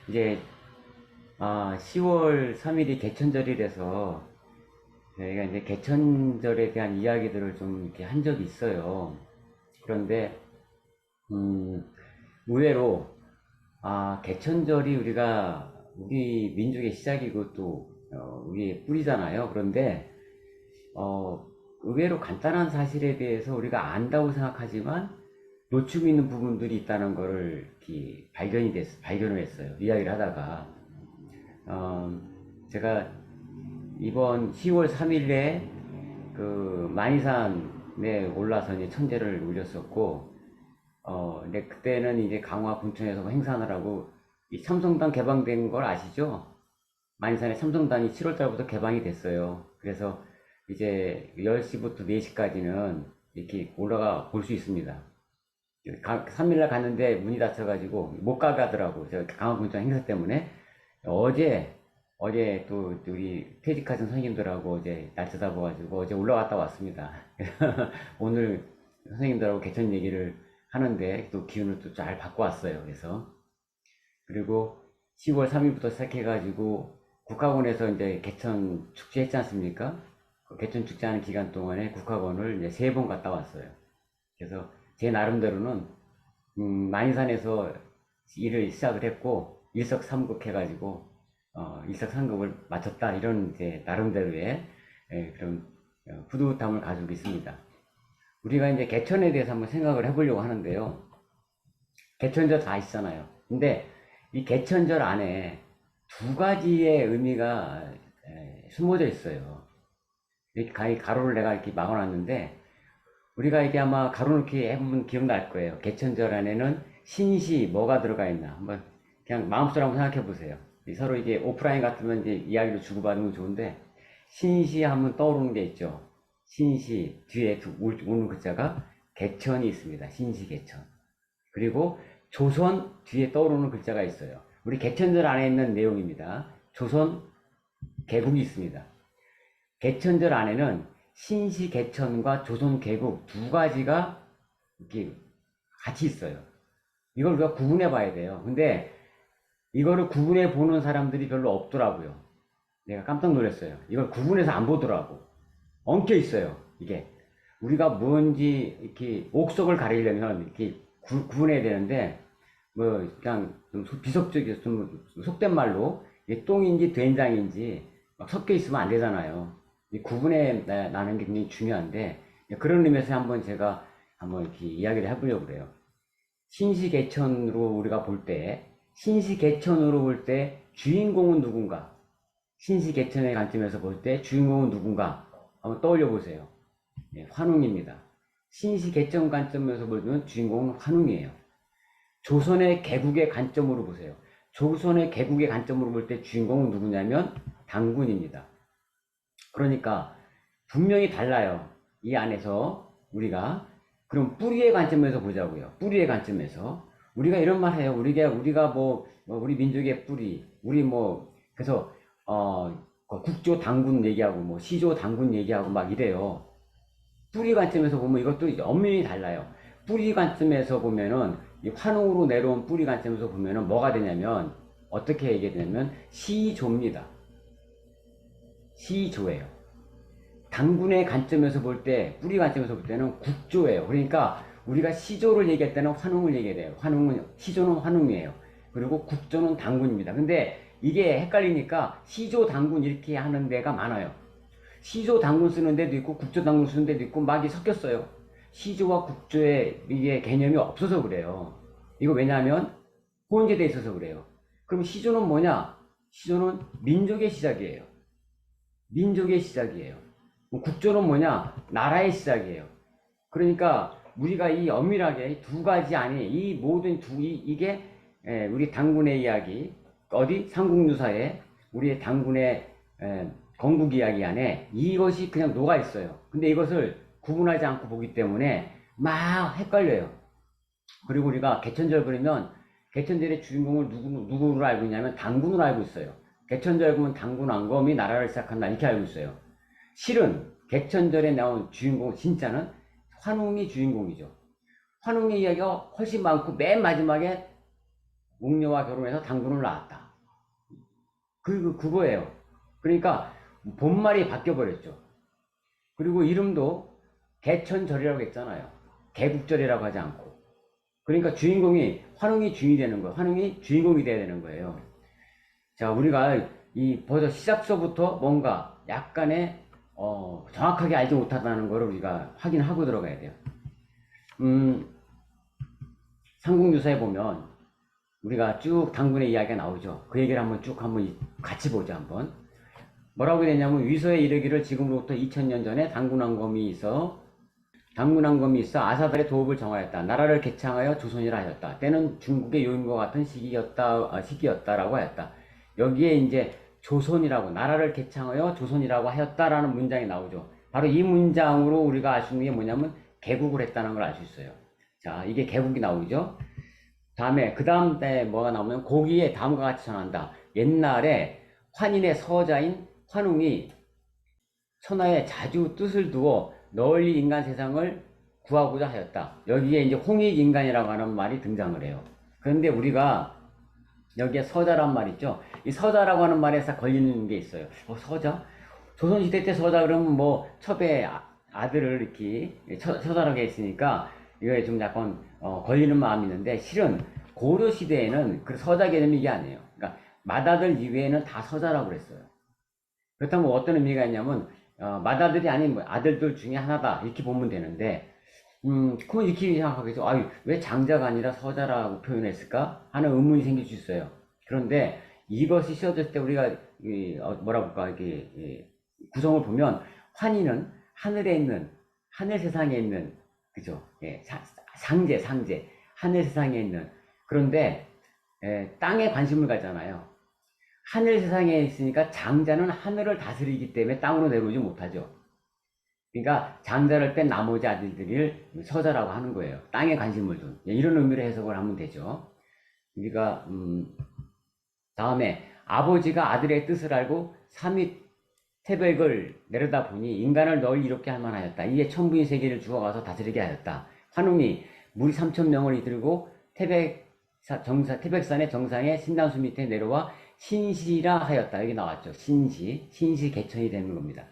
이제 10월 3일이 개천절이라서 저희가 이제 개천절에 대한 이야기들을 좀 이렇게 한 적이 있어요. 그런데 의외로 개천절이 우리 민족의 시작이고 또 우리의 뿌리잖아요. 그런데 의외로 간단한 사실에 대해서 우리가 안다고 생각하지만 놓치고 있는 부분들이 있다는 것을 이렇게 발견을 했어요. 이야기를 하다가 제가 이번 10월 3일에 그 만이산에 올라서 이제 천재를 울렸었고, 근데 그때는 이제 강화 군청에서 뭐 행사하느라고 이 참성당 개방된 걸 아시죠? 만이산의 참성당이 7월 달부터 개방이 됐어요. 그래서 이제 10시부터 4시까지는 이렇게 올라가 볼 수 있습니다. 3일날 갔는데 문이 닫혀가지고 못 가가더라고. 제가 강화군청 행사 때문에. 어제 또 우리 퇴직하신 선생님들하고 어제 날짜 잡아가지고 어제 올라갔다 왔습니다. 오늘 선생님들하고 개천 얘기를 하는데 또 기운을 또 잘 받고 왔어요. 그리고 10월 3일부터 시작해가지고 국학원에서 이제 개천 축제 했지 않습니까? 그 개천 축제 하는 기간 동안에 국학원을 이제 3번 갔다 왔어요. 그래서 제 나름대로는 만이산에서 일을 시작을 했고 일석삼국 해가지고 일석삼국을 마쳤다, 이런 이제 나름대로의 그런 뿌듯함을 가지고 있습니다. 우리가 이제 개천에 대해서 한번 생각을 해보려고 하는데요. 개천절 다 아시잖아요. 근데 이 개천절 안에 두 가지의 의미가 숨어져 있어요. 이렇게 가로를 내가 이렇게 막아놨는데, 우리가 이게 아마 가로놓기 해보면 기억날 거예요. 개천절 안에는 신시 뭐가 들어가 있나 한번 그냥 마음속으로 한번 생각해 보세요. 서로 이게 오프라인 같으면 이제 이야기를 주고받으면 좋은데, 신시 하면 떠오르는 게 있죠. 신시 뒤에 오는 글자가 개천이 있습니다. 신시 개천. 그리고 조선 뒤에 떠오르는 글자가 있어요. 우리 개천절 안에 있는 내용입니다. 조선 개국이 있습니다. 개천절 안에는 신시 개천과 조선 개국 두 가지가 이렇게 같이 있어요. 이걸 우리가 구분해 봐야 돼요. 근데 이거를 구분해 보는 사람들이 별로 없더라고요. 내가 깜짝 놀랐어요. 이걸 구분해서 안 보더라고. 엉켜 있어요. 이게 우리가 뭔지 이렇게 옥석을 가리려면 이렇게 구분해야 되는데, 뭐 그냥 좀 비속적이어서 좀 속된 말로 이게 똥인지 된장인지 막 섞여 있으면 안 되잖아요. 이 구분해 나는 게 굉장히 중요한데, 그런 의미에서 한번 제가 한번 이렇게 이야기를 해보려고 그래요. 신시개천으로 우리가 볼 때, 신시개천으로 볼 때 주인공은 누군가? 신시개천의 관점에서 볼 때 주인공은 누군가? 한번 떠올려 보세요. 환웅입니다. 신시개천 관점에서 보면 주인공은 환웅이에요. 조선의 개국의 관점으로 보세요. 조선의 개국의 관점으로 볼 때 주인공은 누구냐면 당군입니다. 그러니까 분명히 달라요. 이 안에서 우리가 그럼 뿌리의 관점에서 보자고요. 뿌리의 관점에서 우리가 이런 말 해요. 우리가 우리 민족의 뿌리, 그래서 국조 당군 얘기하고 시조 당군 얘기하고 막 이래요. 뿌리 관점에서 보면 이것도 엄밀히 달라요. 뿌리 관점에서 보면은 이 환웅으로 내려온 뿌리 관점에서 보면은 뭐가 되냐면, 어떻게 얘기되냐면 시조입니다. 시조예요. 당군의 관점에서 볼 때, 뿌리 관점에서 볼 때는 국조예요. 그러니까 우리가 시조를 얘기할 때는 환웅을 얘기해야 돼요. 시조는 환웅이에요. 그리고 국조는 당군입니다. 근데 이게 헷갈리니까 시조 당군 이렇게 하는 데가 많아요. 시조 당군 쓰는 데도 있고 국조 당군 쓰는 데도 있고 막 섞였어요. 시조와 국조의 이게 개념이 없어서 그래요. 이거 왜냐하면 혼재되어 있어서 그래요. 그럼 시조는 뭐냐? 시조는 민족의 시작이에요. 민족의 시작이에요. 국조는 뭐냐? 나라의 시작이에요. 그러니까 우리가 이 엄밀하게 두 가지 안에 이 모든 이게 우리 당군의 이야기, 어디 삼국유사에 우리의 당군의 건국 이야기 안에 이것이 그냥 녹아 있어요. 근데 이것을 구분하지 않고 보기 때문에 막 헷갈려요. 그리고 우리가 개천절 그러면 개천절의 주인공을 누구로 알고 있냐면 당군으로 알고 있어요. 개천절 그러면 당군 왕검이 나라를 시작한다 이렇게 알고 있어요. 실은 개천절에 나온 주인공 진짜는 환웅이 주인공이죠. 환웅의 이야기가 훨씬 많고 맨 마지막에 웅녀와 결혼해서 당군을 낳았다. 그거예요. 그러니까 본말이 바뀌어 버렸죠. 그리고 이름도 개천절이라고 했잖아요. 개국절이라고 하지 않고. 그러니까 주인공이 환웅이 주인이 되는 거예요. 환웅이 주인공이 돼야 되는 거예요. 자, 우리가 이 벌써 시작서부터 뭔가 약간의 정확하게 알지 못하다는 것을 우리가 확인하고 들어가야 돼요. 삼국유사에 보면 우리가 쭉 당군의 이야기가 나오죠. 그 얘기를 한번 쭉 한번 같이 보자 한번. 뭐라고 되냐면 위서에 이르기를 지금으로부터 2000년 전에 당군왕검이 있어 아사달의 도읍을 정하였다. 나라를 개창하여 조선이라 하였다. 때는 중국의 요임과 같은 시기였다라고 하였다. 여기에 이제 조선이라고 나라를 개창하여 조선이라고 하였다라는 문장이 나오죠. 바로 이 문장으로 우리가 알 수 있는 게 뭐냐면 개국을 했다는 걸 알 수 있어요. 자, 이게 개국이 나오죠. 다음에 그 다음 때 뭐가 나오면 거기에 다음과 같이 전한다. 옛날에 환인의 서자인 환웅이 천하에 자주 뜻을 두어 널리 인간 세상을 구하고자 하였다. 여기에 이제 홍익인간이라고 하는 말이 등장을 해요. 그런데 우리가 여기에 서자란 말 있죠. 이 서자라고 하는 말에서 걸리는 게 있어요. 서자? 조선시대 때 서자 그러면 뭐 첩의 아들을 이렇게 서자라고 했으니까 이거에 좀 약간 걸리는 마음이 있는데 실은 고려시대에는 그 서자 개념이 이게 아니에요. 그러니까 맏아들 이외에는 다 서자라고 그랬어요. 그렇다면 어떤 의미가 있냐면 맏아들이 아닌 뭐 아들들 중에 하나다 이렇게 보면 되는데 그럼 이렇게 생각하겠죠. 아유, 왜 장자가 아니라 서자라고 표현했을까 하는 의문이 생길 수 있어요. 그런데 이것이 씌워졌을 때 우리가 뭐라 볼까 이렇게 구성을 보면 환희는 하늘에 있는 하늘 세상에 있는 그죠? 예, 상제 하늘 세상에 있는 그런데 땅에 관심을 갖잖아요. 하늘 세상에 있으니까 장자는 하늘을 다스리기 때문에 땅으로 내려오지 못하죠. 그러니까 장자를 뺀 나머지 아들들을 서자라고 하는 거예요. 땅에 관심을 둔. 이런 의미로 해석을 하면 되죠. 우리가 다음에 아버지가 아들의 뜻을 알고 삼위 태백을 내려다 보니 인간을 널리 이롭게 할 만하였다. 이에 천부인 세계를 주워가서 다스리게 하였다. 환웅이 무리 3,000명을 이끌고 태백산의 정상에 신단수 밑에 내려와 신시라 하였다. 여기 나왔죠. 신시 개천이 되는 겁니다.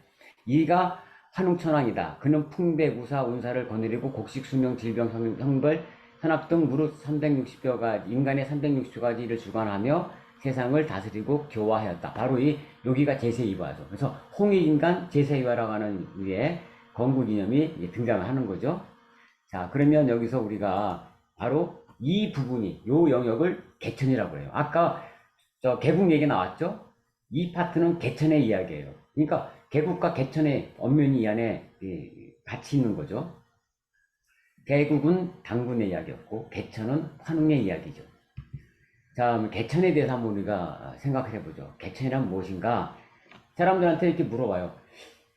이가 환웅천왕이다. 그는 풍배구사 운사를 거느리고 곡식 수명 질병 형벌 현압 등 무릇 360여 가지 인간의 360가지를 주관하며 세상을 다스리고 교화하였다. 바로 여기가 제세이화죠. 그래서 홍익인간 제세이화라고 하는 위에 건국이념이 등장을 하는 거죠. 자, 그러면 여기서 우리가 바로 이 부분이 요 영역을 개천이라고 해요. 아까 저 개국 얘기 나왔죠? 이 파트는 개천의 이야기예요. 그러니까 개국과 개천의 엄연히 이 안에 같이 있는 거죠. 개국은 당군의 이야기였고 개천은 환웅의 이야기죠. 자, 개천에 대해서 한번 우리가 생각을 해보죠. 개천이란 무엇인가? 사람들한테 이렇게 물어봐요.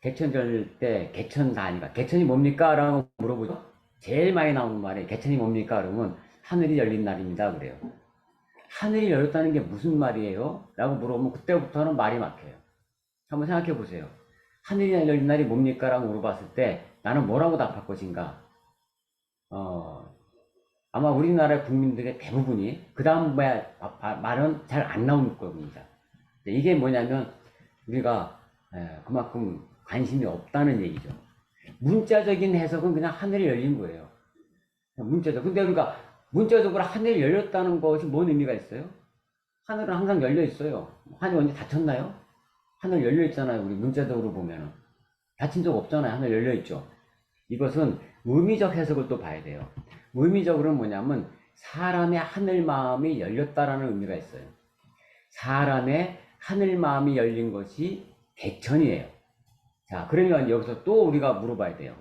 개천절 때 개천사 아닌가? 개천이 뭡니까? 라고 물어보죠. 제일 많이 나오는 말이 개천이 뭡니까? 그러면 하늘이 열린 날입니다. 그래요. 하늘이 열렸다는 게 무슨 말이에요? 라고 물어보면 그때부터는 말이 막혀요. 한번 생각해 보세요. 하늘이 열린 날이 뭡니까? 라고 물어봤을 때 나는 뭐라고 답할 것인가? 아마 우리나라 국민들의 대부분이 그 다음 말은 잘 안 나올 겁니다. 이게 뭐냐면 우리가 그만큼 관심이 없다는 얘기죠. 문자적인 해석은 그냥 하늘이 열린 거예요. 문자적. 근데 우리가 문자적으로 하늘이 열렸다는 것이 뭔 의미가 있어요? 하늘은 항상 열려 있어요. 하늘이 언제 닫혔나요? 하늘 열려 있잖아요. 우리 문자적으로 보면은 닫힌 적 없잖아요. 하늘 열려 있죠. 이것은 의미적 해석을 또 봐야 돼요. 의미적으로는 뭐냐면 사람의 하늘 마음이 열렸다라는 의미가 있어요. 사람의 하늘 마음이 열린 것이 개천이에요. 자, 그러면 여기서 또 우리가 물어봐야 돼요.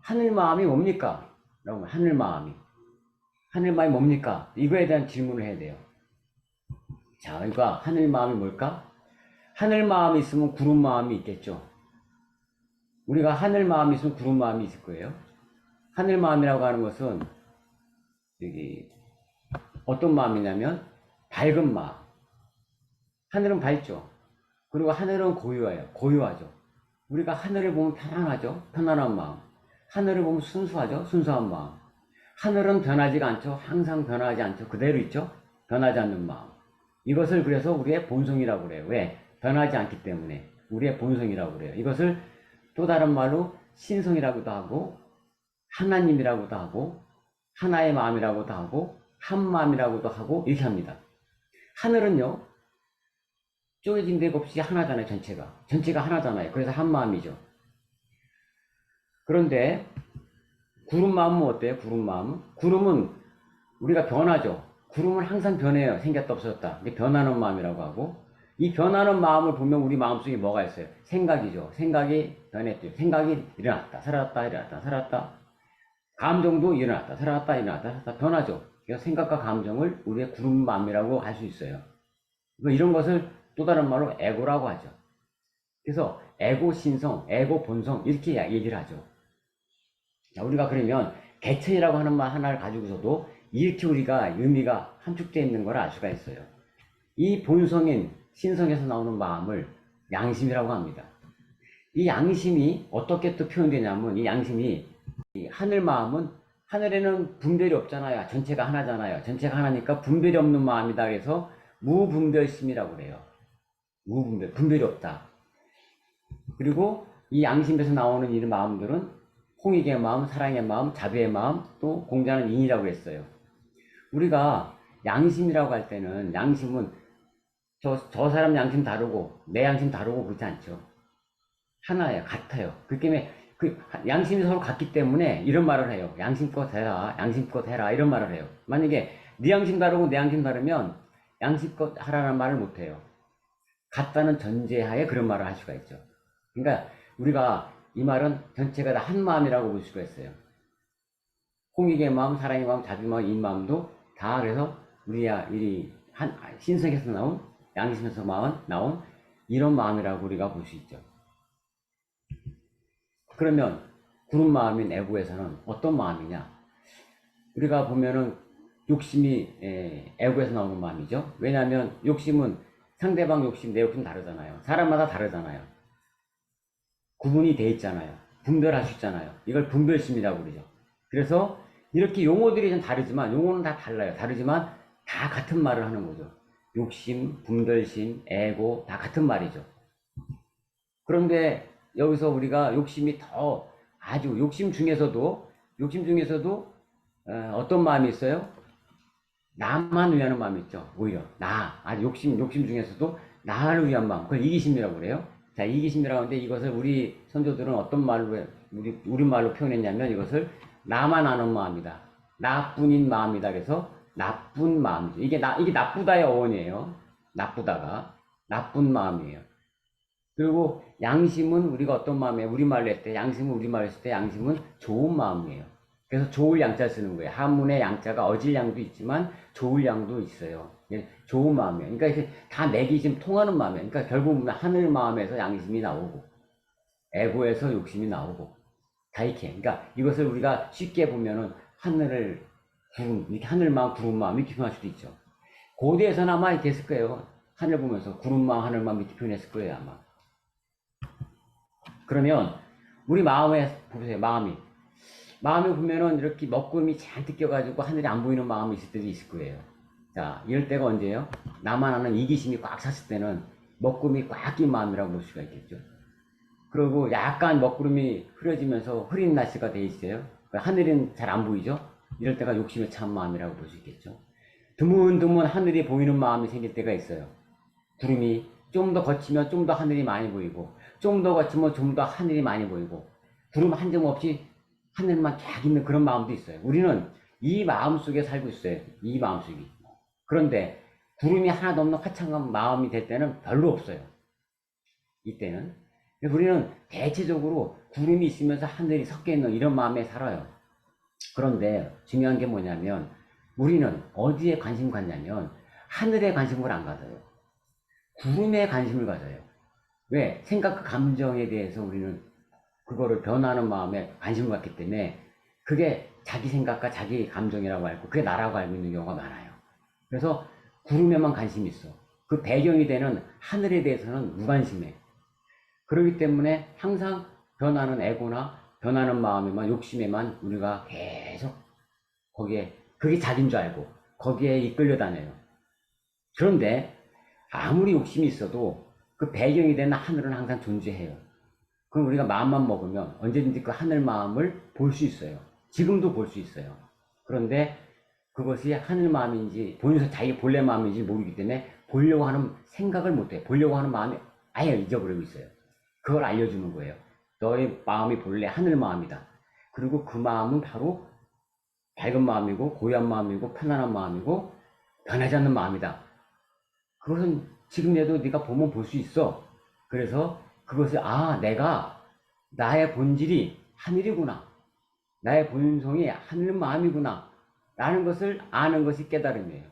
하늘 마음이 뭡니까? 라고 하늘 마음이 뭡니까? 이거에 대한 질문을 해야 돼요. 자, 그러니까 하늘 마음이 뭘까? 하늘 마음이 있으면 구름 마음이 있겠죠. 우리가 하늘 마음이 있으면 구름 마음이 있을 거예요. 하늘 마음이라고 하는 것은 여기 어떤 마음이냐면 밝은 마음. 하늘은 밝죠. 그리고 하늘은 고요하죠. 우리가 하늘을 보면 편안하죠. 편안한 마음. 하늘을 보면 순수하죠. 순수한 마음. 하늘은 변하지가 않죠. 항상 변하지 않죠. 그대로 있죠. 변하지 않는 마음. 이것을 그래서 우리의 본성이라고 그래요. 왜? 변하지 않기 때문에 우리의 본성이라고 그래요. 이것을 또 다른 말로 신성이라고도 하고 하나님이라고도 하고 하나의 마음이라고도 하고 한 마음이라고도 하고 이렇게 합니다. 하늘은요 쪼개진 데가 없이 하나잖아요. 전체가 하나잖아요. 그래서 한 마음이죠. 그런데 구름 마음은 어때요? 구름 마음은? 구름은 우리가 변하죠. 구름은 항상 변해요. 생겼다 없어졌다. 이게 변하는 마음이라고 하고, 이 변하는 마음을 보면 우리 마음속에 뭐가 있어요? 생각이죠. 생각이 변했죠. 생각이 일어났다, 사라졌다, 일어났다, 사라졌다. 감정도 일어났다, 사라졌다, 일어났다, 사라졌다. 변하죠. 그래서 생각과 감정을 우리의 구름 마음이라고 할 수 있어요. 이런 것을 또 다른 말로 에고라고 하죠. 그래서 에고 신성, 에고 본성 이렇게 얘기를 하죠. 자, 우리가 그러면 개천이라고 하는 말 하나를 가지고서도 이렇게 우리가 의미가 함축되어 있는 걸 알 수가 있어요. 이 본성인 신성에서 나오는 마음을 양심이라고 합니다. 이 양심이 어떻게 또 표현되냐면 이 양심이 이 하늘 마음은 하늘에는 분별이 없잖아요. 전체가 하나잖아요. 전체가 하나니까 분별이 없는 마음이다. 그래서 무분별심이라고 그래요. 무분별, 분별이 없다. 그리고 이 양심에서 나오는 이 마음들은 홍익의 마음, 사랑의 마음, 자비의 마음, 또 공자는 인이라고 했어요. 우리가 양심이라고 할 때는 양심은 저 사람 양심 다르고 내 양심 다르고 그렇지 않죠. 하나예요. 같아요. 그 때문에 그 양심이 서로 같기 때문에 이런 말을 해요. 양심껏 해라. 양심껏 해라. 이런 말을 해요. 만약에 네 양심 다르고 내 양심 다르면 양심껏 하라는 말을 못 해요. 같다는 전제하에 그런 말을 할 수가 있죠. 그러니까 우리가 이 말은 전체가 다 한 마음이라고 볼 수가 있어요. 홍익의 마음, 사랑의 마음, 자비 마음, 이 마음도 다 그래서 우리야 이 한 신성에서 나온 양심에서 나온 이런 마음이라고 우리가 볼 수 있죠. 그러면 구름 마음인 애고에서는 어떤 마음이냐? 우리가 보면은 욕심이 애고에서 나오는 마음이죠. 왜냐하면 욕심은 상대방 욕심, 내 욕심 다르잖아요. 사람마다 다르잖아요. 구분이 돼 있잖아요. 분별할 수 있잖아요. 이걸 분별심이라고 그러죠. 그래서 이렇게 용어들이 좀 다르지만 용어는 다 달라요. 다르지만 다 같은 말을 하는 거죠. 욕심, 분별심, 애고 다 같은 말이죠. 그런데 여기서 우리가 욕심이 더 아주 욕심 중에서도 어떤 마음이 있어요? 나만 위하는 마음이 있죠. 오히려 아주 욕심 중에서도 나를 위한 마음. 그걸 이기심이라고 그래요. 자, 이기심이라고 하는데 이것을 우리 선조들은 어떤 말로 우리 말로 표현했냐면 이것을 나만 아는 마음이다. 나뿐인 마음이다. 그래서 나쁜 마음이죠. 이게 나쁘다의 어원이에요. 나쁘다가 나쁜 마음이에요. 그리고 양심은 우리가 어떤 마음이에요? 우리말로 했을 때 양심은 우리말로 했을 때 양심은 좋은 마음이에요. 그래서 좋을 양자 쓰는 거예요. 한문의 양자가 어질 양도 있지만 좋을 양도 있어요. 좋은 마음이에요. 그러니까 이게 다 맥이 지금 통하는 마음이에요. 그러니까 결국 하늘 마음에서 양심이 나오고 애고에서 욕심이 나오고 다 이렇게. 그러니까 이것을 우리가 쉽게 보면은 하늘을 구름, 이렇게 하늘 마음, 구름 마음 이렇게 표현할 수도 있죠. 고대에서는 아마 이렇게 했을 거예요. 하늘 보면서 구름 마음, 하늘 마음 이렇게 표현했을 거예요 아마. 그러면 우리 마음에 보세요. 마음이 보면은 이렇게 먹구름이 잔뜩 껴가지고 하늘이 안 보이는 마음이 있을 때도 있을 거예요. 자, 이럴 때가 언제예요? 나만 아는 이기심이 꽉 찼을 때는 먹구름이 꽉 낀 마음이라고 볼 수가 있겠죠. 그리고 약간 먹구름이 흐려지면서 흐린 날씨가 돼 있어요. 하늘은 잘 안 보이죠. 이럴 때가 욕심에 찬 마음이라고 볼 수 있겠죠. 드문드문 하늘이 보이는 마음이 생길 때가 있어요. 구름이 좀 더 거치면 좀 더 하늘이 많이 보이고 좀 더 거치면 좀 더 하늘이 많이 보이고 구름 한 점 없이 하늘만 쫙 있는 그런 마음도 있어요. 우리는 이 마음 속에 살고 있어요. 이 마음 속이. 그런데 구름이 하나도 없는 화창한 마음이 될 때는 별로 없어요. 이때는. 우리는 대체적으로 구름이 있으면서 하늘이 섞여 있는 이런 마음에 살아요. 그런데 중요한 게 뭐냐면 우리는 어디에 관심 갖냐면 하늘에 관심을 안 가져요. 구름에 관심을 가져요. 왜? 생각과 감정에 대해서 우리는 그거를 변하는 마음에 관심을 갖기 때문에 그게 자기 생각과 자기 감정이라고 알고 그게 나라고 알고 있는 경우가 많아요. 그래서 구름에만 관심이 있어. 그 배경이 되는 하늘에 대해서는 무관심해. 그렇기 때문에 항상 변하는 애고나 변하는 마음에만 욕심에만 우리가 계속 거기에 그게 자기인 줄 알고 거기에 이끌려 다녀요. 그런데 아무리 욕심이 있어도 그 배경이 되는 하늘은 항상 존재해요. 그럼 우리가 마음만 먹으면 언제든지 그 하늘 마음을 볼 수 있어요. 지금도 볼 수 있어요. 그런데 그것이 하늘 마음인지 본인서 자기 본래 마음인지 모르기 때문에 보려고 하는 생각을 못해. 보려고 하는 마음이 아예 잊어버리고 있어요. 그걸 알려주는 거예요. 너의 마음이 본래 하늘 마음이다. 그리고 그 마음은 바로 밝은 마음이고 고요한 마음이고 편안한 마음이고 변하지 않는 마음이다. 그것은 지금에도 네가 보면 볼 수 있어. 그래서 그것을 내가 나의 본질이 하늘이구나. 나의 본성이 하늘 마음이구나. 라는 것을 아는 것이 깨달음이에요.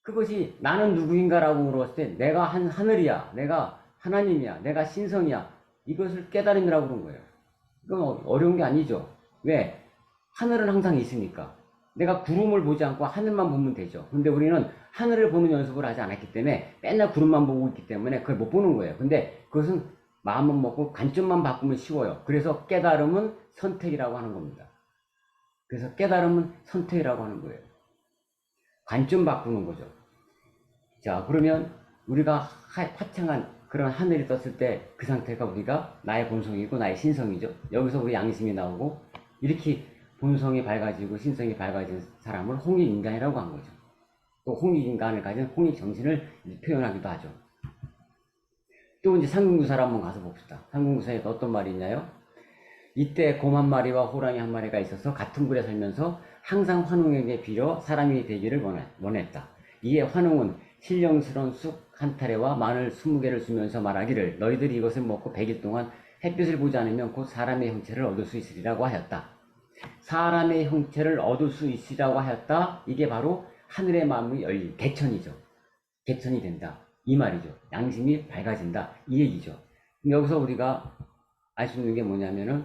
그것이 나는 누구인가라고 물었을 때 내가 하늘이야. 내가 하나님이야. 내가 신성이야. 이것을 깨달음이라고 그런 거예요. 이건 어려운 게 아니죠. 왜? 하늘은 항상 있으니까. 내가 구름을 보지 않고 하늘만 보면 되죠. 근데 우리는 하늘을 보는 연습을 하지 않았기 때문에 맨날 구름만 보고 있기 때문에 그걸 못 보는 거예요. 근데 그것은 마음만 먹고 관점만 바꾸면 쉬워요. 그래서 깨달음은 선택이라고 하는 겁니다. 그래서 깨달음은 선택이라고 하는 거예요. 관점 바꾸는 거죠. 자, 그러면 우리가 화창한 그런 하늘이 떴을 때 그 상태가 우리가 나의 본성이고 나의 신성이죠. 여기서 우리 양심이 나오고 이렇게 본성이 밝아지고 신성이 밝아진 사람을 홍익인간이라고 한 거죠. 또 홍익인간을 가진 홍익정신을 표현하기도 하죠. 또 이제 삼국유사를 한번 가서 봅시다. 삼국유사에 어떤 말이 있나요? 이때 곰 한 마리와 호랑이 한 마리가 있어서 같은 굴에 살면서 항상 환웅에게 빌어 사람이 되기를 원했다. 이에 환웅은 신령스러운 쑥 한 타래와 마늘 20개를 주면서 말하기를 너희들이 이것을 먹고 100일 동안 햇빛을 보지 않으면 곧 사람의 형체를 얻을 수 있으리라고 하였다. 사람의 형체를 얻을 수 있으리라고 하였다. 이게 바로 하늘의 마음이 열린 개천이죠. 개천이 된다. 이 말이죠. 양심이 밝아진다. 이 얘기죠. 여기서 우리가 알 수 있는 게 뭐냐면은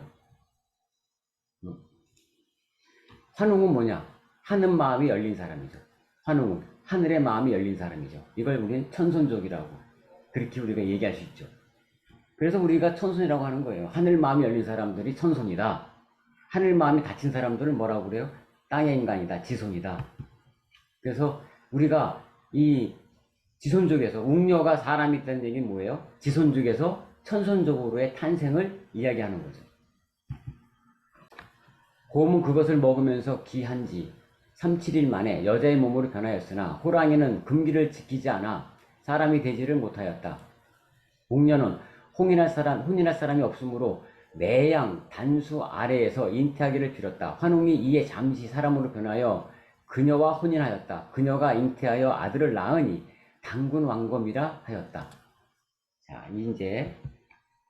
환웅은 뭐냐? 하늘 마음이 열린 사람이죠. 환웅은 하늘의 마음이 열린 사람이죠. 이걸 우리는 천손족이라고 그렇게 우리가 얘기할 수 있죠. 그래서 우리가 천손이라고 하는 거예요. 하늘 마음이 열린 사람들이 천손이다. 하늘 마음이 닫힌 사람들은 뭐라고 그래요? 땅의 인간이다. 지손이다. 그래서 우리가 이 지손족에서 웅녀가 사람이 있다는 얘기는 뭐예요? 지손족에서 천손족으로의 탄생을 이야기하는 거죠. 곰은 그것을 먹으면서 기한지 3, 7일 만에 여자의 몸으로 변하였으나 호랑이는 금기를 지키지 않아 사람이 되지를 못하였다. 웅녀는 혼인할 사람이 없으므로 매양 단수 아래에서 잉태하기를 빌었다. 환웅이 이에 잠시 사람으로 변하여 그녀와 혼인하였다. 그녀가 잉태하여 아들을 낳으니 당군 왕검이라 하였다. 자, 이제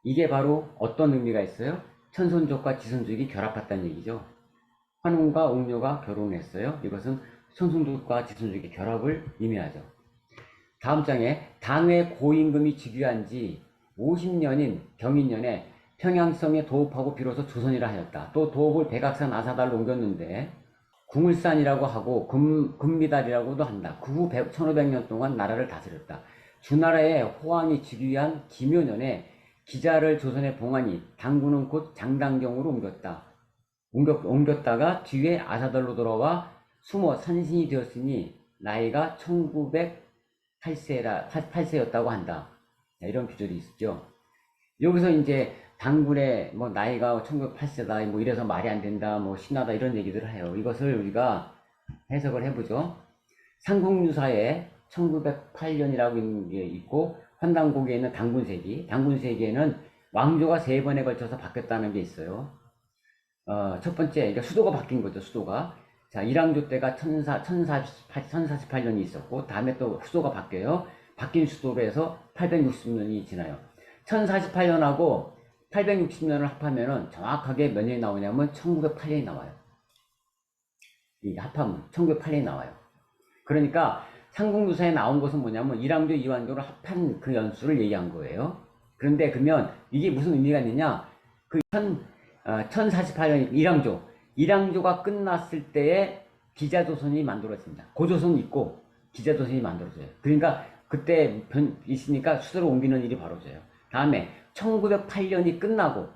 이게 바로 어떤 의미가 있어요? 천손족과 지손족이 결합했다는 얘기죠. 환웅과 웅녀가 결혼했어요. 이것은 천손족과 지손족의 결합을 의미하죠. 다음 장에 당의 고임금이 즉위한 지 50년인 경인년에 평양성에 도읍하고 비로소 조선이라 하였다. 또 도읍을 백악산 아사달로 옮겼는데 궁을산이라고 하고 금미달이라고도 한다. 그 후 1500년 동안 나라를 다스렸다. 주나라에 호황이 즉위한 기묘년에 기자를 조선에 봉하니 당군은 곧 장당경으로 옮겼다가 뒤에 아사달로 돌아와 숨어 산신이 되었으니 나이가 1908세였다고 한다. 이런 규절이 있죠. 여기서 이제 당군의 나이가 1908세다, 이래서 말이 안 된다, 신하다, 이런 얘기들을 해요. 이것을 우리가 해석을 해보죠. 삼국유사에 1908년이라고 있는 게 있고, 환단고기에 있는 당군세기에는 왕조가 3번에 걸쳐서 바뀌었다는 게 있어요. 첫 번째, 그러니까 수도가 바뀐 거죠, 수도가. 자, 일왕조 때가 1048년이 있었고, 다음에 또 수도가 바뀌어요. 바뀐 수도로 해서 860년이 지나요. 1048년하고 860년을 합하면은 정확하게 몇 년이 나오냐면 1908년이 나와요. 이게 합하면 1908년이 나와요. 그러니까 삼국유사에 나온 것은 뭐냐면 일왕조, 이왕조를 합한 그 연수를 얘기한 거예요. 그런데 그러면 이게 무슨 의미가 있느냐? 그 1048년 일왕조가 끝났을 때에 기자조선이 만들어집니다. 고조선 있고 기자조선이 만들어져요. 그러니까 그때 있으니까 수도를 옮기는 일이 벌어져요. 다음에 1908년이 끝나고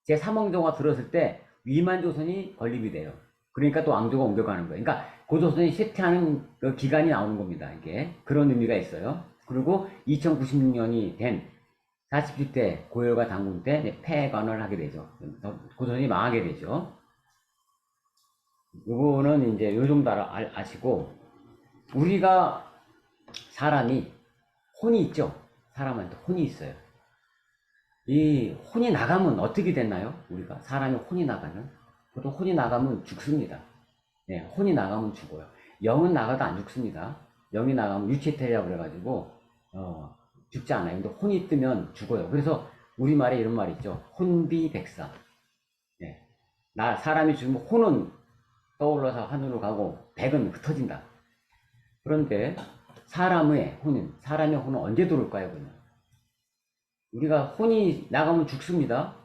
제3왕조가 들었을 때 위만조선이 건립이 돼요. 그러니까 또 왕조가 옮겨가는 거예요. 그러니까 고조선이 쇠퇴하는 그 기간이 나오는 겁니다. 이게 그런 의미가 있어요. 그리고 2096년이 된 47대 고열과 당군 때 폐관을 하게 되죠. 고조선이 망하게 되죠. 이거는 이제 요 정도 아시고, 우리가 사람이 혼이 있죠. 사람한테 혼이 있어요. 이 혼이 나가면 어떻게 됐나요? 우리가 사람이 혼이 나가면, 보통 혼이 나가면 죽습니다. 네, 혼이 나가면 죽어요. 영은 나가도 안 죽습니다. 영이 나가면 유체태라고 그래가지고 죽지 않아요. 근데 혼이 뜨면 죽어요. 그래서 우리말에 이런 말이 있죠. 혼비백산. 네. 사람이 죽으면 혼은 떠올라서 하늘로 가고 백은 흩어진다. 그런데 사람의 혼은 언제 들어올까요? 그러면 우리가 혼이 나가면 죽습니다.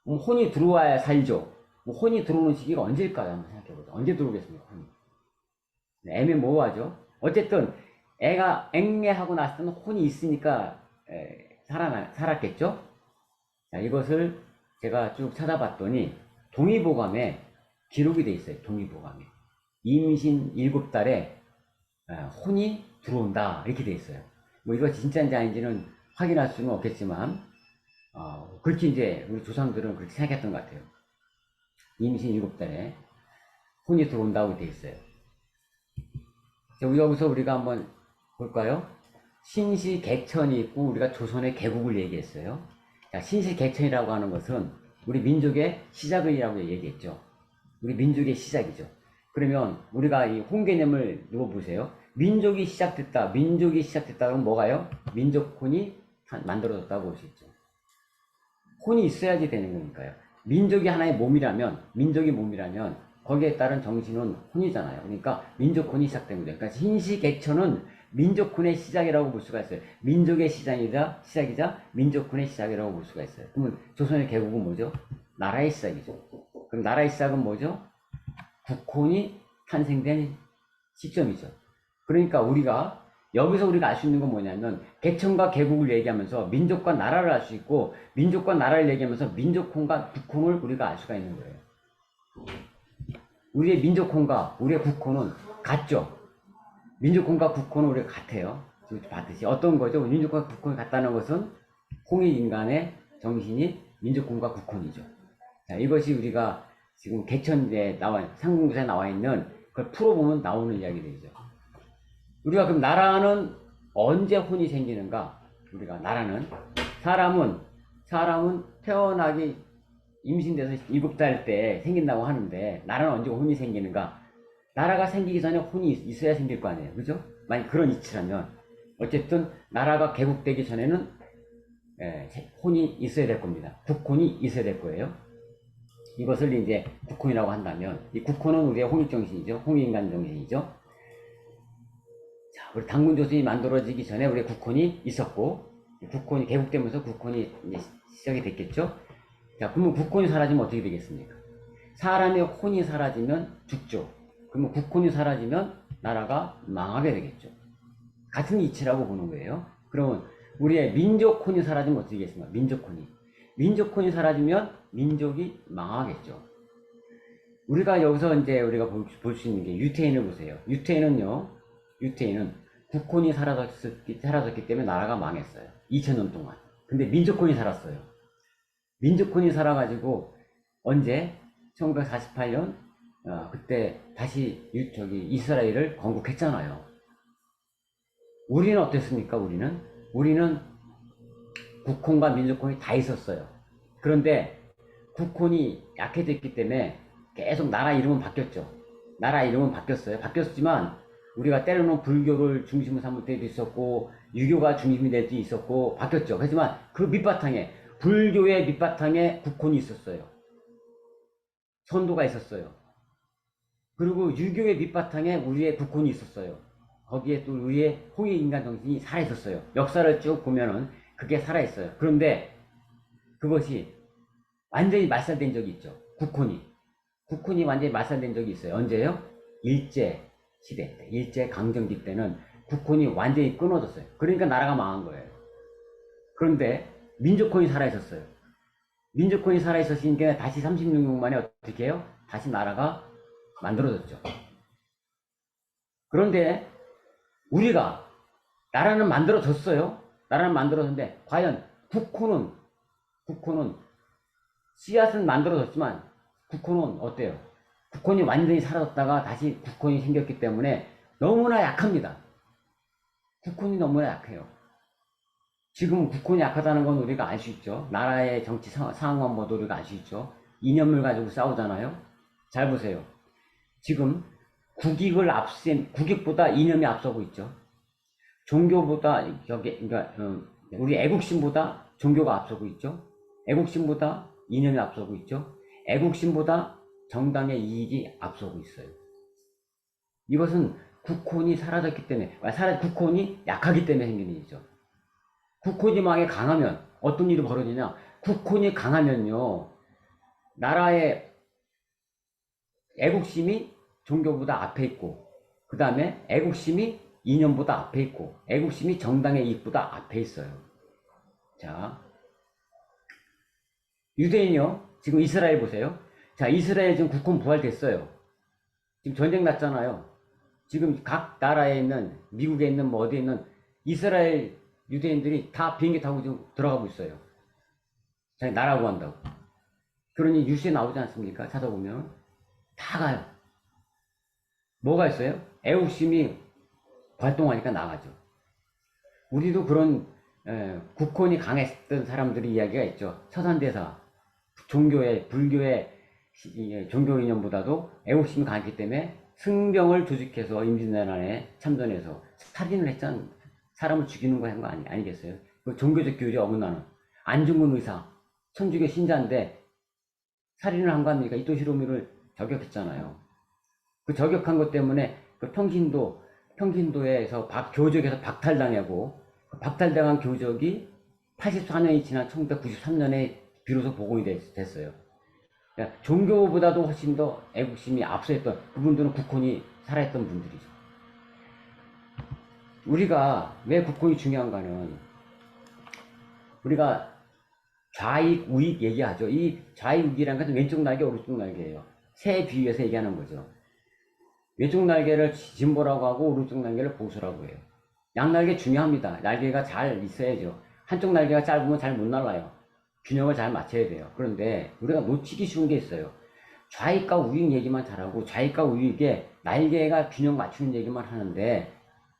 혼이 들어와야 살죠. 혼이 들어오는 시기가 언제일까요? 한번 생각해보자. 언제 들어오겠습니까? 혼이. 애매모호하죠. 어쨌든 애가 앵매하고 났을 때는 혼이 있으니까 살았겠죠. 자, 이것을 제가 쭉 찾아봤더니 동의보감에 기록이 돼 있어요. 동의보감에 임신 7달에 혼이 들어온다 이렇게 돼 있어요. 뭐 이거 진짜인지 아닌지는 확인할 수는 없겠지만 그렇게 이제 우리 조상들은 그렇게 생각했던 것 같아요. 임신 7달에 혼이 들어온다고 돼 있어요. 여기서 우리가 한번 볼까요? 신시개천이 있고 우리가 조선의 개국을 얘기했어요. 자, 신시개천이라고 하는 것은 우리 민족의 시작이라고 얘기했죠. 우리 민족의 시작이죠. 그러면 우리가 이 혼 개념을 누워보세요. 민족이 시작됐다. 그럼 뭐가요? 민족혼이 만들어졌다고 볼 수 있죠. 혼이 있어야지 되는 거니까요. 민족이 하나의 민족이 몸이라면 거기에 따른 정신은 혼이잖아요. 그러니까 민족혼이 시작된 거죠. 그러니까 신시개천은 민족혼의 시작이라고 볼 수가 있어요. 민족의 시작이자 민족혼의 시작이라고 볼 수가 있어요. 그러면 조선의 개국은 뭐죠? 나라의 시작이죠. 그럼 나라의 시작은 뭐죠? 국혼이 탄생된 시점이죠. 그러니까 여기서 우리가 알 수 있는 건 뭐냐면 개천과 개국을 얘기하면서 민족과 나라를 알 수 있고, 민족과 나라를 얘기하면서 민족혼과 국혼을 우리가 알 수가 있는 거예요. 우리의 민족혼과 우리의 국혼은 같죠. 민족혼과 국혼은 우리가 같아요. 지금 봤듯이 어떤 거죠? 민족혼과 국혼이 같다는 것은 홍익인간의 정신이 민족혼과 국혼이죠. 자, 이것이 우리가 지금 개천에 상공구사에 나와 있는 그걸 풀어보면 나오는 이야기들이죠. 우리가 그럼 나라는 언제 혼이 생기는가? 우리가 나라는 사람은 태어나기 임신돼서 7달 때 생긴다고 하는데 나라는 언제 혼이 생기는가? 나라가 생기기 전에 혼이 있어야 생길 거 아니에요. 그죠? 만약 그런 이치라면 어쨌든 나라가 개국되기 전에는 혼이 있어야 될 겁니다. 국혼이 있어야 될 거예요. 이것을 이제 국혼이라고 한다면 이 국혼은 우리의 홍익정신이죠. 홍익인간 정신이죠. 자, 우리 당군조선이 만들어지기 전에 우리의 국혼이 있었고, 국혼이 개국되면서 국혼이 이제 시작이 됐겠죠. 자, 그러면 국혼이 사라지면 어떻게 되겠습니까? 사람의 혼이 사라지면 죽죠. 그러면 국혼이 사라지면 나라가 망하게 되겠죠. 같은 이치라고 보는 거예요. 그러면 우리의 민족혼이 사라지면 어떻게 되겠습니까? 민족혼이 사라지면 민족이 망하겠죠. 우리가 여기서 이제 우리가 볼 수 있는 게 유태인을 보세요. 유태인은 국혼이 사라졌기 때문에 나라가 망했어요. 2000년 동안. 근데 민족혼이 살았어요. 민족혼이 살아가지고 언제? 1948년 그때 다시 이스라엘을 건국했잖아요. 우리는 어땠습니까? 우리는 국혼과 민족혼이 다 있었어요. 그런데 국혼이 약해졌기 때문에 계속 나라 이름은 바뀌었죠. 바뀌었지만 우리가 때로는 불교를 중심으로 삼을 때도 있었고 유교가 중심이 될 때도 있었고 바뀌었죠. 하지만 그 불교의 밑바탕에 국혼이 있었어요. 선도가 있었어요. 그리고 유교의 밑바탕에 우리의 국혼이 있었어요. 거기에 또 우리의 홍익인간 정신이 살아있었어요. 역사를 쭉 보면은 그게 살아있어요. 그런데 그것이 완전히 말살된 적이 있죠. 국혼이 완전히 말살된 적이 있어요. 언제요? 일제 시대 때, 일제 강점기 때는 국혼이 완전히 끊어졌어요. 그러니까 나라가 망한 거예요. 그런데 민족혼이 살아있었어요. 민족혼이 살아있었으니까 다시 36년 만에 어떻게 해요? 다시 나라가 만들어졌죠. 그런데 우리가 나라는 만들어졌어요. 나라는 만들어졌는데 과연 국호는 씨앗은 만들어졌지만 국호는 어때요? 국호는 완전히 사라졌다가 다시 국호는 생겼기 때문에 너무나 약합니다. 국호는 너무나 약해요. 지금 국호는 약하다는 건 우리가 알 수 있죠. 나라의 정치 상황만 봐도 우리가 알 수 있죠. 이념을 가지고 싸우잖아요. 잘 보세요. 지금 국익보다 이념이 앞서고 있죠. 종교보다 그러니까 우리 애국심보다 종교가 앞서고 있죠. 애국심보다 이념이 앞서고 있죠. 애국심보다 정당의 이익이 앞서고 있어요. 이것은 국혼이 사라졌기 때문에, 국혼이 약하기 때문에 생긴 일이죠. 국혼이 만약에 강하면 어떤 일이 벌어지냐? 국혼이 강하면요, 나라의 애국심이 종교보다 앞에 있고, 그 다음에 애국심이 이념보다 앞에 있고, 애국심이 정당의 이익보다 앞에 있어요. 자, 유대인이요. 지금 이스라엘 보세요. 자, 이스라엘 지금 국혼 부활됐어요. 지금 전쟁 났잖아요. 지금 각 나라에 있는, 미국에 있는 뭐 어디에 있는 이스라엘 유대인들이 다 비행기 타고 지금 들어가고 있어요. 자기 나라 구한다고. 그러니 뉴스에 나오지 않습니까? 찾아보면. 다 가요. 뭐가 있어요? 애국심이 활동하니까 나가죠. 우리도 그런 국혼이 강했던 사람들의 이야기가 있죠. 서산대사, 불교의 종교 이념보다도 애국심이 강했기 때문에 승병을 조직해서 임진왜란에 참전해서 살인을 했잖아요. 사람을 죽이는 거 한 거 아니겠어요? 그 종교적 규율에 어긋나는 안중근 의사, 천주교 신자인데 살인을 한 거 아닙니까? 이토시로미를 저격했잖아요. 그 저격한 것 때문에 그 평신도에서 교적에서 박탈당하고, 그 박탈당한 교적이 84년이 지난 1993년에 비로소 복원이 됐어요. 그러니까 종교보다도 훨씬 더 애국심이 앞서있던 그분들은 국혼이 살아있던 분들이죠. 우리가 왜 국혼이 중요한가는, 우리가 좌익, 우익 얘기하죠. 이 좌익, 우익이라는 것은 왼쪽 날개, 오른쪽 날개예요. 새 비유해서 얘기하는 거죠. 왼쪽 날개를 진보라고 하고 오른쪽 날개를 보수라고 해요. 양날개 중요합니다. 날개가 잘 있어야죠. 한쪽 날개가 짧으면 잘 못 날아요. 균형을 잘 맞춰야 돼요. 그런데 우리가 놓치기 쉬운 게 있어요. 좌익과 우익 얘기만 잘하고 좌익과 우익에 날개가 균형 맞추는 얘기만 하는데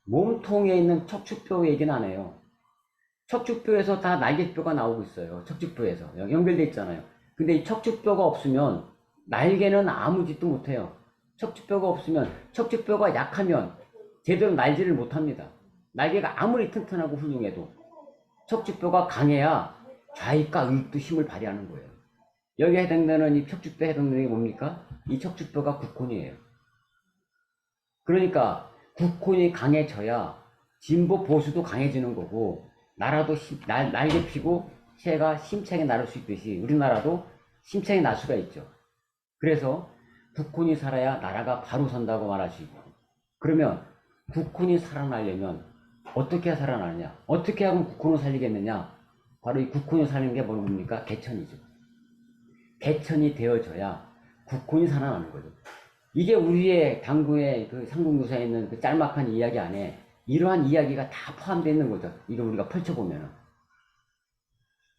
몸통에 있는 척추뼈 얘기는 안 해요. 척추뼈에서 다 날개뼈가 나오고 있어요. 척추뼈에서 연결돼 있잖아요. 근데 이 척추뼈가 없으면 날개는 아무 짓도 못해요. 척추뼈가 없으면, 척추뼈가 약하면 제대로 날지를 못합니다. 날개가 아무리 튼튼하고 훌륭해도 척추뼈가 강해야 좌익과 우익도 힘을 발휘하는 거예요. 여기에 해당되는 이 척추뼈에 해당되는 게 뭡니까? 이 척추뼈가 국혼이에요. 그러니까 국혼이 강해져야 진보 보수도 강해지는 거고, 나라도 날개 피고 새가 심차게 날을 수 있듯이 우리나라도 심차게 날 수가 있죠. 그래서 국혼이 살아야 나라가 바로 선다고 말할 수 있고, 그러면 국혼이 살아나려면 어떻게 살아나느냐? 어떻게 하면 국혼을 살리겠느냐? 바로 이 국혼이 사는 게 뭡니까? 개천이죠. 개천이 되어져야 국혼이 살아나는 거죠. 이게 우리의 당구의 그 삼국유사에 있는 그 짤막한 이야기 안에 이러한 이야기가 다 포함되어 있는 거죠. 이거 우리가 펼쳐보면.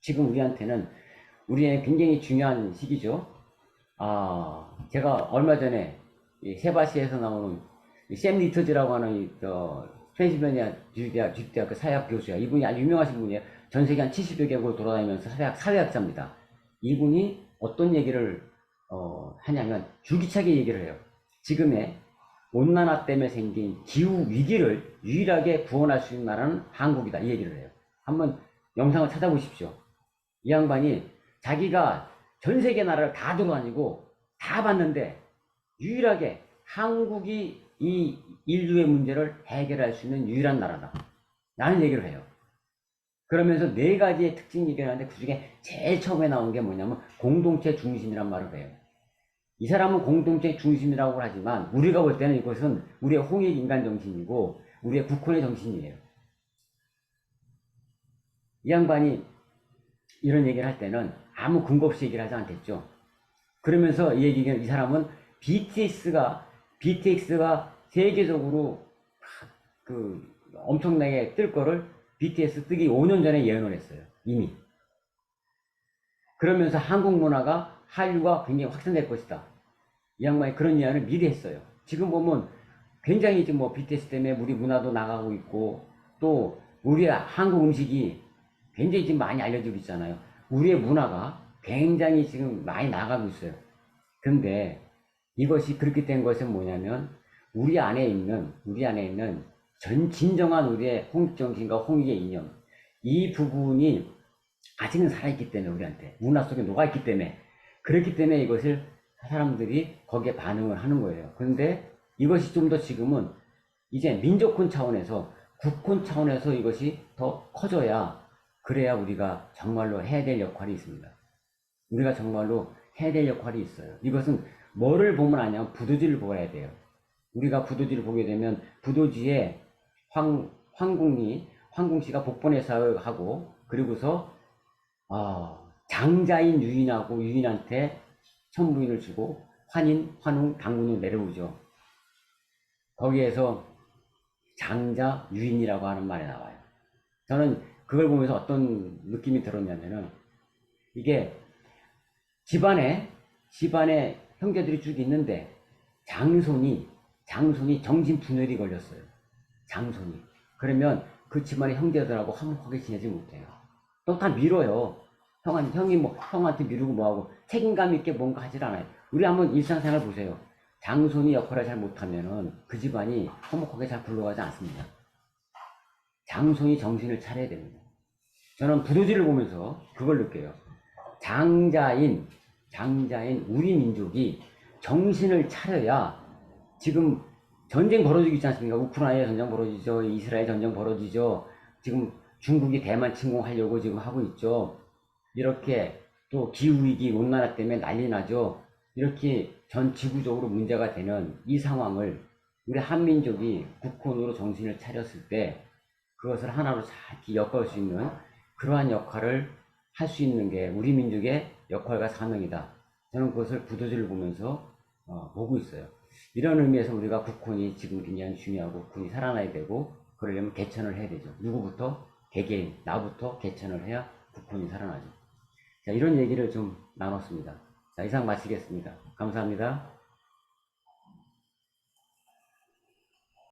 지금 우리한테는, 우리의 굉장히 중요한 시기죠. 제가 얼마 전에 이 세바시에서 나오는 샘 리터즈라고 하는 펜실베니아 주립대학교 사회학 교수야. 이분이 아주 유명하신 분이에요. 전 세계 한 70여 개국을 돌아다니면서 사회학자입니다. 이분이 어떤 얘기를 하냐면 줄기차게 얘기를 해요. 지금의 온난화 때문에 생긴 기후 위기를 유일하게 구원할 수 있는 나라는 한국이다, 이 얘기를 해요. 한번 영상을 찾아보십시오. 이 양반이 자기가 전 세계 나라를 다 돌아다니고 다 봤는데 유일하게 한국이 이 인류의 문제를 해결할 수 있는 유일한 나라다 라는 얘기를 해요. 그러면서 네 가지의 특징 얘기를 하는데 그 중에 제일 처음에 나온 게 뭐냐면 공동체 중심이란 말을 해요. 이 사람은 공동체 중심이라고 하지만 우리가 볼 때는 이것은 우리의 홍익 인간 정신이고 우리의 국혼의 정신이에요. 이 양반이 이런 얘기를 할 때는 아무 근거 없이 얘기를 하지 않겠죠. 그러면서 이 사람은 BTX가 세계적으로 그 엄청나게 뜰 거를 BTS 뜨기 5년 전에 예언을 했어요. 이미. 그러면서 한국 문화가 한류가 굉장히 확산될 것이다. 이 양반이 그런 예언을 미리 했어요. 지금 보면 굉장히 지금 뭐 BTS 때문에 우리 문화도 나가고 있고 또 우리 한국 음식이 굉장히 지금 많이 알려지고 있잖아요. 우리의 문화가 굉장히 지금 많이 나가고 있어요. 근데 이것이 그렇게 된 것은 뭐냐면 우리 안에 있는 진정한 우리의 홍익정신과 홍익의 이념 이 부분이 아직은 살아있기 때문에 우리한테 문화 속에 녹아있기 때문에 그렇기 때문에 이것을 사람들이 거기에 반응을 하는 거예요. 그런데 이것이 좀 더 지금은 이제 민족혼 차원에서 국혼 차원에서 이것이 더 커져야 그래야 우리가 정말로 해야 될 역할이 있습니다. 우리가 정말로 해야 될 역할이 있어요. 이것은 뭐를 보면 아냐면 부도지를 보아야 돼요. 우리가 부도지를 보게 되면 부도지에 황궁씨가 복본회사를 하고 그리고서 장자인 유인하고 유인한테 천부인을 주고 환웅, 당군을 내려오죠. 거기에서 장자, 유인이라고 하는 말이 나와요. 저는 그걸 보면서 어떤 느낌이 들었냐면은 이게 집안에 형제들이 쭉 있는데 장손이 정신분열이 걸렸어요. 장손이. 그러면 그 집안의 형제들하고 화목하게 지내지 못해요. 또 다 밀어요. 형이 뭐 형한테 미루고 뭐하고 책임감 있게 뭔가 하질 않아요. 우리 한번 일상생활 보세요. 장손이 역할을 잘 못하면은 그 집안이 화목하게 잘 굴러가지 않습니다. 장손이 정신을 차려야 됩니다. 저는 부도지를 보면서 그걸 느껴요. 장자인 우리 민족이 정신을 차려야 지금 전쟁 벌어지고 있지 않습니까? 우크라이나 전쟁 벌어지죠. 이스라엘 전쟁 벌어지죠. 지금 중국이 대만 침공하려고 지금 하고 있죠. 이렇게 또 기후위기 온난화 때문에 난리 나죠. 이렇게 전 지구적으로 문제가 되는 이 상황을 우리 한민족이 국혼으로 정신을 차렸을 때 그것을 하나로 잘 엮을 수 있는 그러한 역할을 할 수 있는 게 우리 민족의 역할과 사명이다. 저는 그것을 부도지를 보면서 보고 있어요. 이런 의미에서 우리가 국혼이 지금 굉장히 중요하고 국혼이 살아나야 되고 그러려면 개천을 해야 되죠. 누구부터? 개개인, 나부터 개천을 해야 국혼이 살아나죠. 자, 이런 얘기를 좀 나눴습니다. 자, 이상 마치겠습니다. 감사합니다.